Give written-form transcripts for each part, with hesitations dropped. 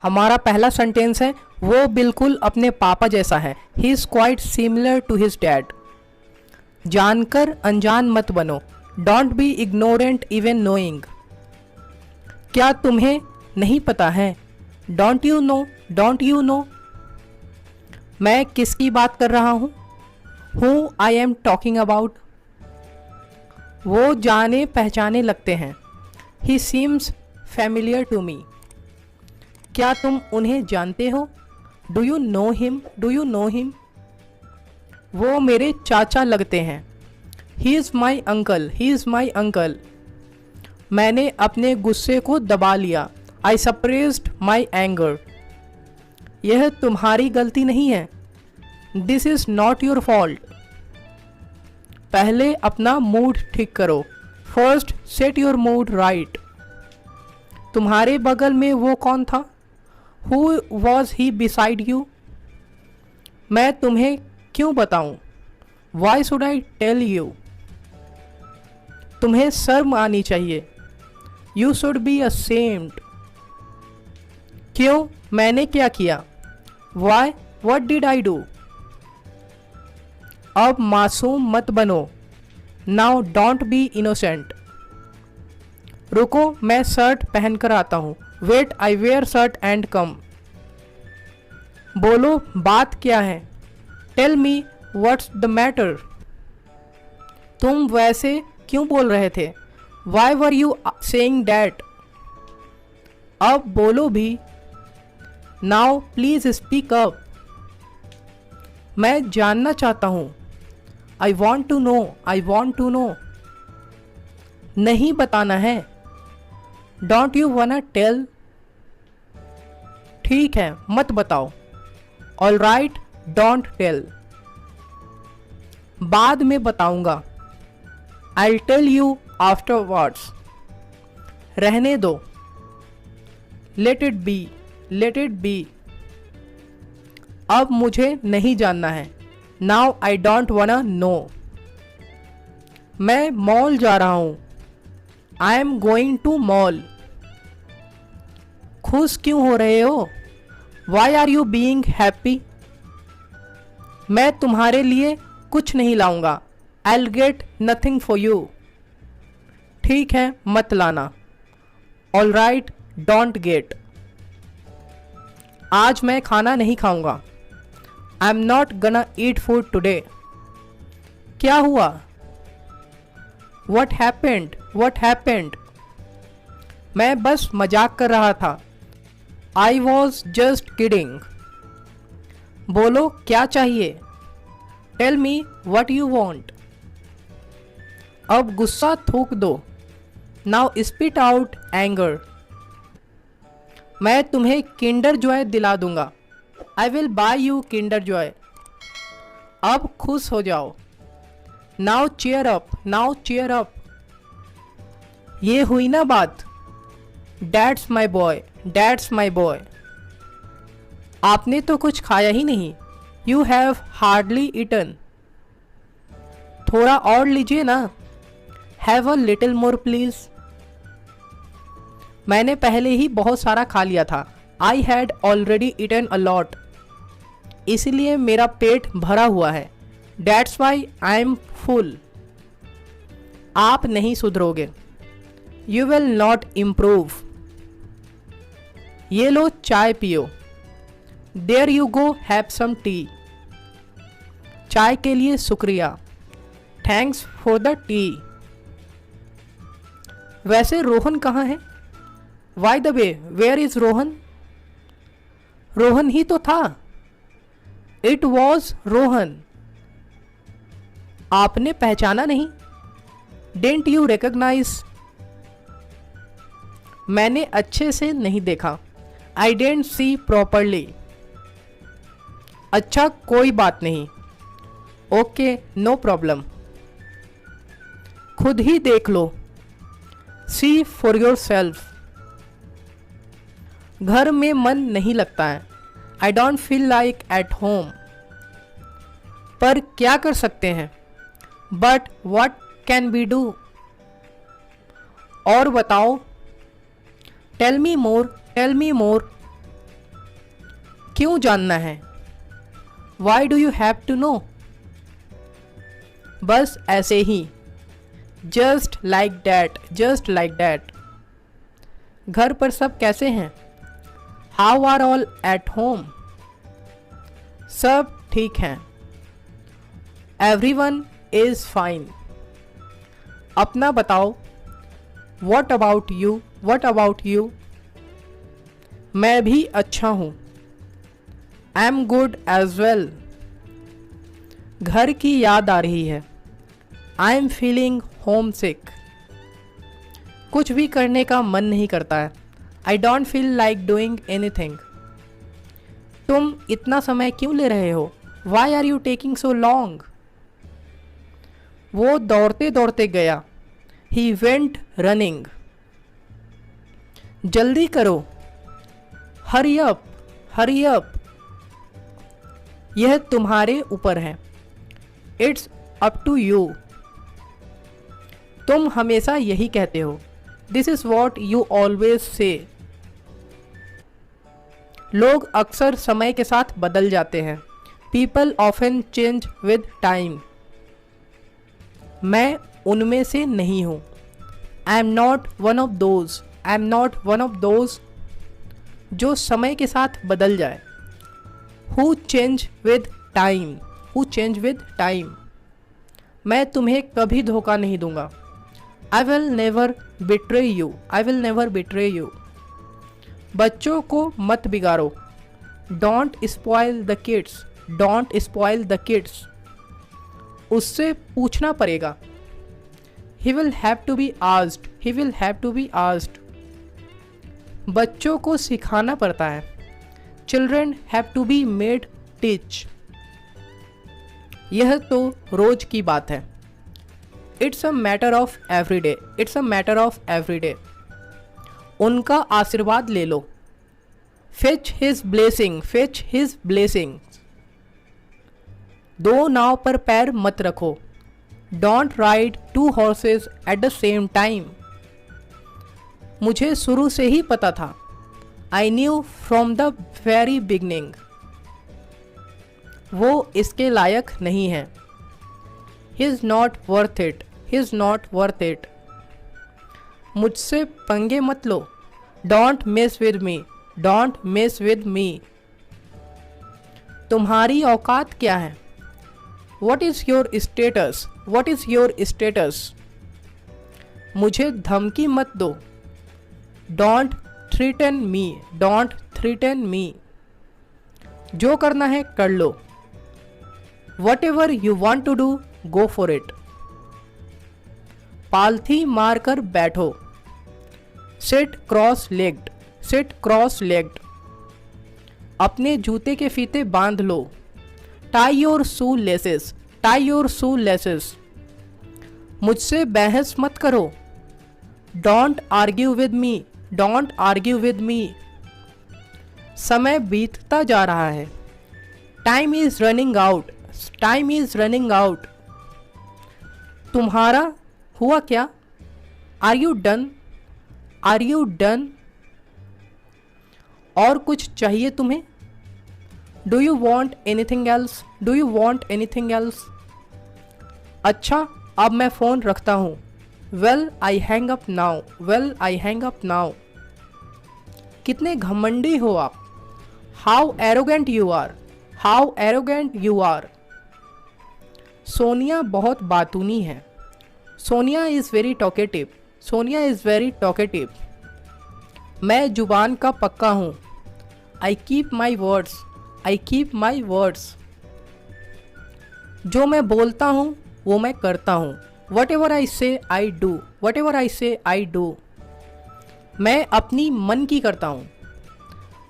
हमारा पहला सेंटेंस है वो बिल्कुल अपने पापा जैसा है। He is quite similar to his dad. जानकर अनजान मत बनो। Don't be ignorant even knowing. क्या तुम्हें नहीं पता है? Don't you know, don't you know. मैं किसकी बात कर रहा हूँ? Who I am talking about. वो जाने पहचाने लगते हैं। He seems familiar to me. क्या तुम उन्हें जानते हो? Do you know him, do you know him. वो मेरे चाचा लगते हैं। ही is my uncle, he is my uncle. मैंने अपने गुस्से को दबा लिया। I suppressed my anger. यह तुम्हारी गलती नहीं है। This is not your fault. पहले अपना मूड ठीक करो। First set your mood right. तुम्हारे बगल में वो कौन था? Who was he beside you. मैं तुम्हें क्यों बताऊं? Why should I tell you. तुम्हें शर्म आनी चाहिए। You should be ashamed. क्यों? मैंने क्या किया? Y, what did I do. अब मासूम मत बनो। Now don't be innocent. रुको, मैं शर्ट पहन कर आता हूँ। Wait, I wear shirt and come. बोलो, बात क्या है? Tell me what's the matter. तुम वैसे क्यों बोल रहे थे? Why were you saying that. अब बोलो भी। Now please speak up. मैं जानना चाहता हूँ। I want to know, I want to know. नहीं बताना है। Don't you wanna tell. ठीक है, मत बताओ। All right, don't tell. बाद में बताऊंगा। I tell you afterwards. रहने दो। Let it be, let it be. अब मुझे नहीं जानना है। Now I don't wanna know. मैं मॉल जा रहा हूं। I am going to mall. खुश क्यों हो रहे हो? Why are you being happy. मैं तुम्हारे लिए कुछ नहीं लाऊंगा। I'll get nothing for you। ठीक है, मत लाना। All right, don't get। आज मैं खाना नहीं खाऊंगा। I'm not gonna eat food today। क्या हुआ? What happened? What happened? मैं बस मजाक कर रहा था। I was just kidding। बोलो, क्या चाहिए? Tell me what you want। अब गुस्सा थूक दो। Now spit out anger. मैं तुम्हें किंडर जॉय दिला दूंगा। I will buy you Kinder Joy. अब खुश हो जाओ। Now cheer up, now cheer up. ये हुई ना बात। That's my boy, that's my boy. आपने तो कुछ खाया ही नहीं। You have hardly eaten. थोड़ा और लीजिए ना। Have a little more please. मैंने पहले ही बहुत सारा खा लिया था। I had already eaten a lot. इसलिए मेरा पेट भरा हुआ है। That's why I am full. आप नहीं सुधरोगे। You will not improve. ये लो, चाय पियो। There you go, have some tea. चाय के लिए शुक्रिया। Thanks for the tea. वैसे रोहन कहाँ है? By the way, where is Rohan. Rohan ही तो था। It was Rohan. आपने पहचाना नहीं? Don't you recognise. मैंने अच्छे से नहीं देखा। I don't see properly. अच्छा, कोई बात नहीं। Okay, no problem. खुद ही देख लो। See for yourself. घर में मन नहीं लगता है। I don't feel like at home. पर क्या कर सकते हैं? But what can we do. और बताओ। Tell me more, tell me more. क्यों जानना है? Why do you have to know? बस ऐसे ही, just like that, just like that. घर पर सब कैसे हैं? How are all at home? सब ठीक हैं। Everyone is fine. अपना बताओ। What about you? What about you? मैं भी अच्छा हूँ। I am good as well. घर की याद आ रही है। I am feeling home sick. कुछ भी करने का मन नहीं करता है। I don't feel like doing anything. तुम इतना समय क्यों ले रहे हो? Why are you taking so long? वो दौड़ते दौड़ते गया। He went running. जल्दी करो। Hurry up, hurry up. यह तुम्हारे ऊपर है। It's up to you. तुम हमेशा यही कहते हो। This is what you always say. लोग अक्सर समय के साथ बदल जाते हैं। People often change with time. मैं उनमें से नहीं हूँ। I am not one of those. I am not one of those जो समय के साथ बदल जाए। Who change with time, who change with time. मैं तुम्हें कभी धोखा नहीं दूंगा। I will never betray you, I will never betray you. बच्चों को मत बिगाड़ो। Don't spoil the kids, don't spoil the kids. उससे पूछना पड़ेगा। He will have to be asked, he will have to be asked. बच्चों को सिखाना पड़ता है। Children have to be made teach. यह तो रोज की बात है। It's a matter of every day, it's a matter of every day. उनका आशीर्वाद ले लो। Fetch his blessing, fetch his blessing. दो नाव पर पैर मत रखो। Don't ride two horses at the same time. मुझे शुरू से ही पता था। I knew from the very beginning. वो इसके लायक नहीं है। He is not worth it, he is not worth it. मुझसे पंगे मत लो। Don't mess with me, don't mess with me. तुम्हारी औकात क्या है? What is your status, what is your status? मुझे धमकी मत दो। Don't threaten me, don't threaten me. जो करना है कर लो। Whatever you want to do, go for it. पालथी मारकर बैठो। Sit cross legged, sit cross legged. अपने जूते के फीते बांध लो। Tie your shoe laces, tie your shoe laces. मुझसे बहस मत करो। Don't argue with me, don't argue with me. समय बीतता जा रहा है। Time is running out, time is running out. तुम्हारा हुआ क्या? Are you done, are you done? और कुछ चाहिए तुम्हें? Do you want anything else, do you want anything else? अच्छा, अब मैं फ़ोन रखता हूँ। Well I hang up now, well I hang up now. कितने घमंडी हो आप। How arrogant you are, how arrogant you are. Sonia बहुत बातूनी है। Sonia is very talkative, Sonia is very talkative. मैं जुबान का पक्का हूँ। I keep my words, I keep my words. जो मैं बोलता हूँ वो मैं करता हूँ। What ever I say I do, whatever I say I do. मैं अपनी मन की करता हूँ।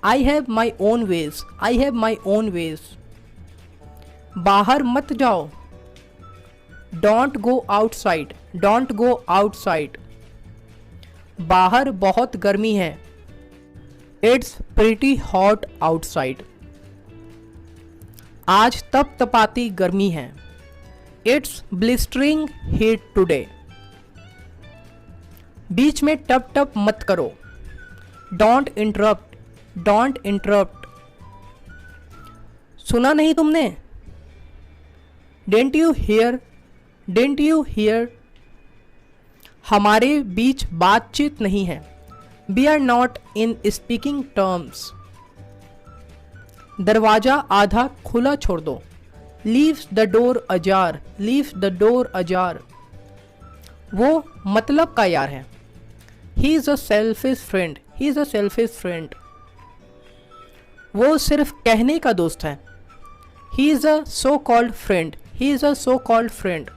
I have my own ways, I have my own ways. बाहर मत जाओ। Don't go outside, don't go outside. बाहर बहुत गर्मी है। It's pretty hot outside. आज तपतपाती गर्मी है। It's blistering heat today. बीच में टप टप मत करो। Don't interrupt, don't interrupt. सुना नहीं तुमने? Didn't you hear? Didn't you hear? हमारे बीच बातचीत नहीं है. We are not in speaking terms. दरवाजा आधा खुला छोड़ दो. Leave the door ajar. Leave the door ajar. वो मतलब का यार है. He is a selfish friend. He is a selfish friend. वो सिर्फ कहने का दोस्त है. He is a so-called friend. He is a so-called friend.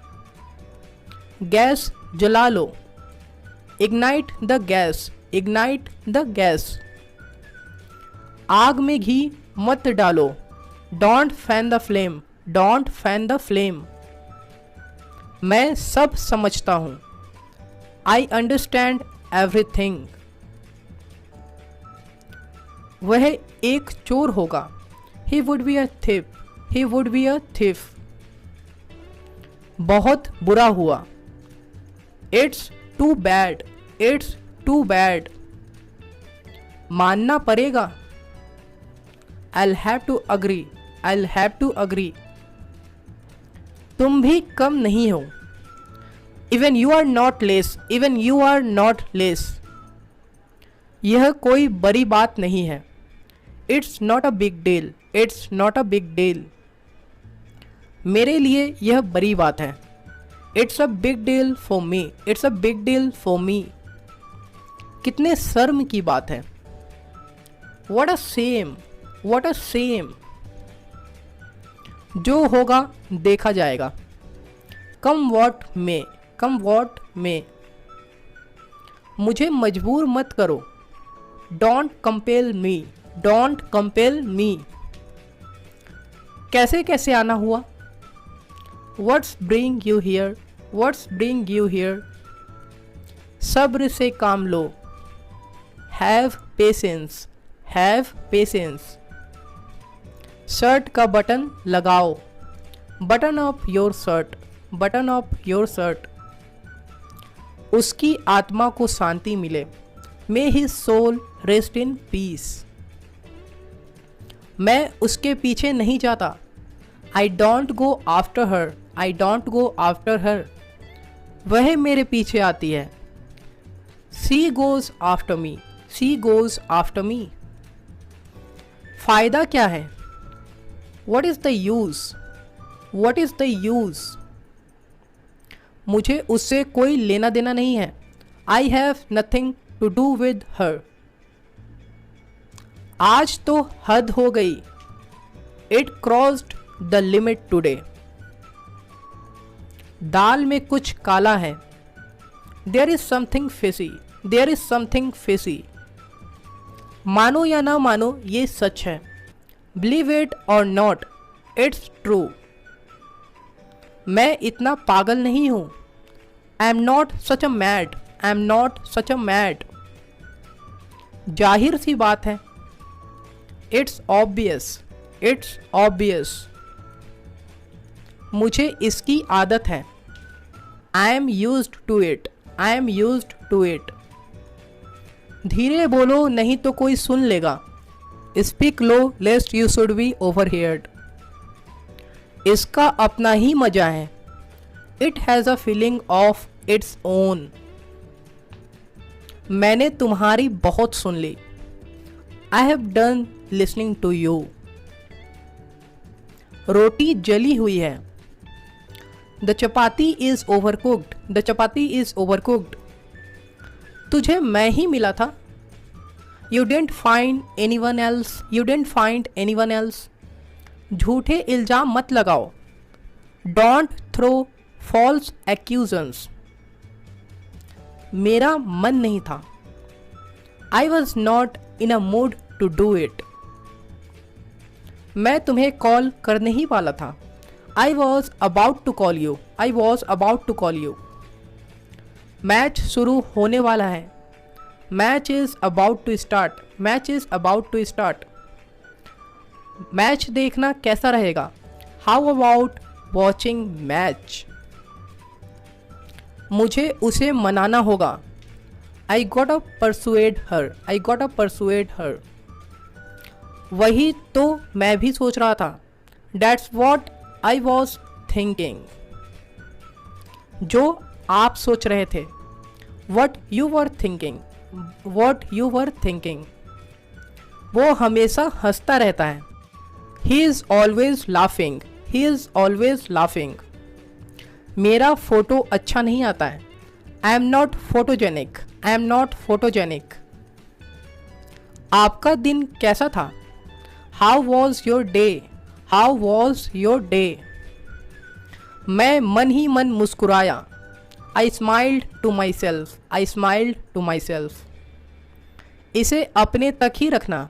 Gas जला लो. Ignite the gas. Ignite the gas. आग में घी मत डालो. Don't fan the flame. Don't fan the flame. मैं सब समझता हूँ. I understand everything. वह एक चोर होगा. He would be a thief. He would be a thief. बहुत बुरा हुआ. It's too bad. It's too bad. मानना पड़ेगा. I'll have to agree. I'll have to agree. तुम भी कम नहीं हो. Even you are not less. Even you are not less. यह कोई बड़ी बात नहीं है. It's not a big deal. It's not a big deal. मेरे लिए यह बड़ी बात है. It's a big deal for me. It's a big deal for me. कितने शर्म की बात है. What a shame. What a shame. जो होगा देखा जाएगा. Come what may. Come what may. मुझे मजबूर मत करो. Don't compel me. Don't compel me. कैसे कैसे आना हुआ. What's bring you here? What's bring you here? सब्र से काम लो. Have patience. Have patience. Shirt का बटन लगाओ. Button up your shirt. Button up your shirt. उसकी आत्मा को शांति मिले. May his soul rest in peace. मैं उसके पीछे नहीं जाता. I don't go after her. I don't go after her. वह मेरे पीछे आती है. She goes after me. She goes after me. फायदा क्या है. What is the use? What is the use? मुझे उससे कोई लेना देना नहीं है. I have nothing to do with her. आज तो हद हो गई. It crossed the limit today. दाल में कुछ काला है. There is something fishy. There is something fishy. मानो या ना मानो ये सच है. Believe it or not, it's true. मैं इतना पागल नहीं हूँ. I am not such a mad. I am not such a mad. जाहिर सी बात है. It's obvious. It's obvious. मुझे इसकी आदत है. I am used to it. I am used to it. धीरे बोलो नहीं तो कोई सुन लेगा. Speak low lest you should be overheard. इसका अपना ही मजा है. It has a feeling of its own. मैंने तुम्हारी बहुत सुन ली. I have done listening to you. रोटी जली हुई है. The chapati is overcooked. The chapati is overcooked. तुझे मैं ही मिला था. You didn't find anyone else. You didn't find anyone else. झूठे इल्जाम मत लगाओ. Don't throw false accusations. मेरा मन नहीं था. I was not in a mood to do it. मैं तुम्हें कॉल करने ही वाला था. I was about to call you. I was about to call you. Match शुरू होने वाला है. Match is about to start. Match is about to start. Match देखना कैसा रहेगा. How about watching match? मुझे उसे मनाना होगा. I gotta persuade her. I gotta persuade her. वही तो मैं भी सोच रहा था. That's what I was thinking. जो आप सोच रहे थे. What you were thinking. What you were thinking. वो हमेशा हंसता रहता है. He is always laughing. He is always laughing. मेरा फोटो अच्छा नहीं आता है. I am not photogenic. I am not photogenic. आपका दिन कैसा था? How was your day? How was your day? मैं मन ही मन मुस्कुराया. I smiled to myself. I smiled to myself. इसे अपने तक ही रखना.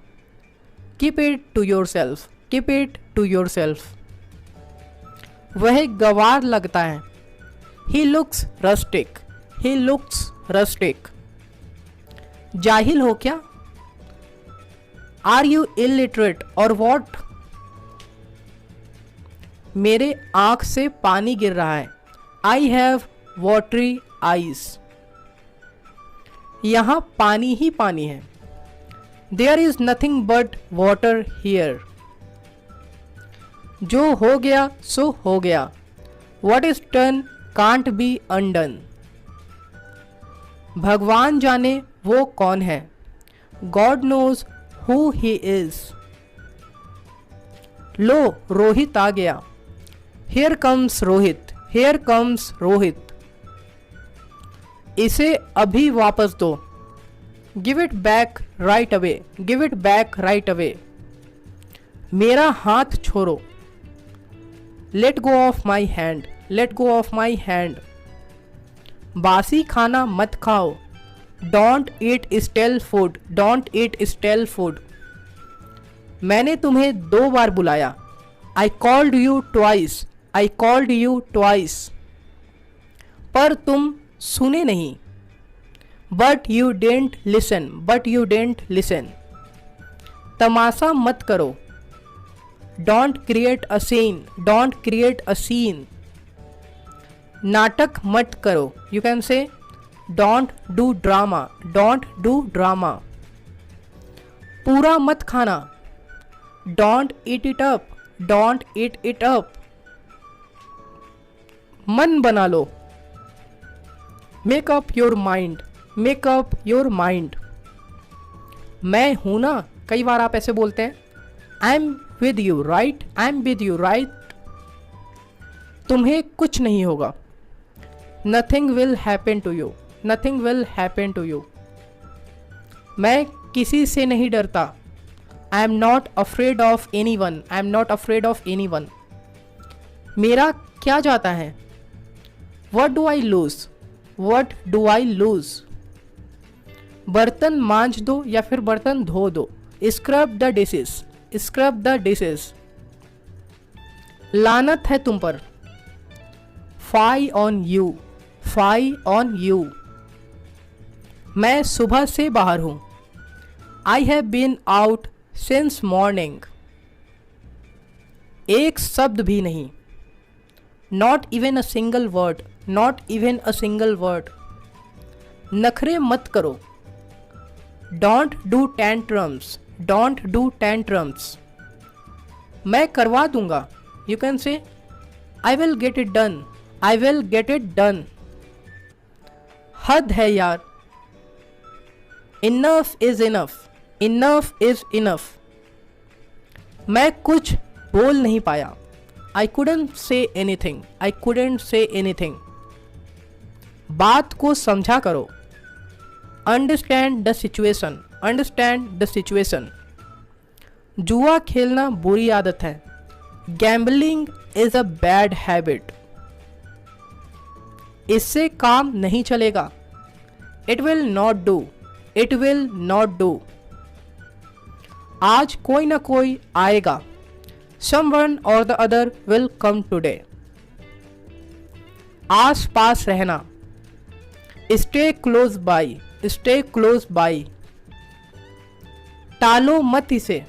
Keep it to yourself. Keep it to yourself. वह गंवार लगता है. He looks rustic. He looks rustic. जाहिल हो क्या? Are you illiterate or what? मेरे आंख से पानी गिर रहा है. I have watery eyes. यहाँ पानी ही पानी है. There is nothing but water here. जो हो गया सो हो गया. What is done can't be undone. भगवान जाने वो कौन है. God knows who he is. लो रोहित आ गया. Here comes Rohit. Here comes Rohit. इसे अभी वापस दो. Give it back right away. Give it back right away. मेरा हाथ छोड़ो. Let go of my hand. Let go of my hand. बासी खाना मत खाओ. Don't eat stale food. Don't eat stale food. मैंने तुम्हें 2 बार बुलाया. I called you twice. I called you twice. पर तुम सुने नहीं. But you didn't listen. But you didn't listen. तमाशा मत करो. Don't create a scene. Don't create a scene. नाटक मत करो. You can say don't do drama. Don't do drama. पूरा मत खाना. Don't eat it up. Don't eat it up. मन बना लो. Make up your mind. Make up your mind. मैं हूं ना. कई बार आप ऐसे बोलते हैं. I'm with you, right? I'm with you, right? तुम्हें कुछ नहीं होगा. Nothing will happen to you. Nothing will happen to you. मैं किसी से नहीं डरता. I am not afraid of anyone. I am not afraid of anyone. मेरा क्या जाता है? What do I lose? What do I lose? बर्तन मांज दो या फिर बर्तन धो दो. Scrub the dishes. Scrub the dishes. लानत है तुम पर. Fie on you. Fie on you. मैं सुबह से बाहर हूं. I have been out since morning. एक शब्द भी नहीं. Not even a single word. Not even a single word. नखरे मत करो. Don't do tantrums. Don't do tantrums. मैं करवा दूंगा. You can say I will get it done. I will get it done. हद है यार. Enough is enough. Enough is enough. मैं कुछ बोल नहीं पाया. I couldn't say anything. I couldn't say anything. बात को समझा करो. Understand the situation. Understand the situation. जुआ खेलना बुरी आदत है. Gambling is a bad habit. इससे काम नहीं चलेगा. It will not do. It will not do. आज कोई ना कोई आएगा. Someone or the other will come today. आस पास रहना. Stay close by. Stay close by. टालो मत इसे.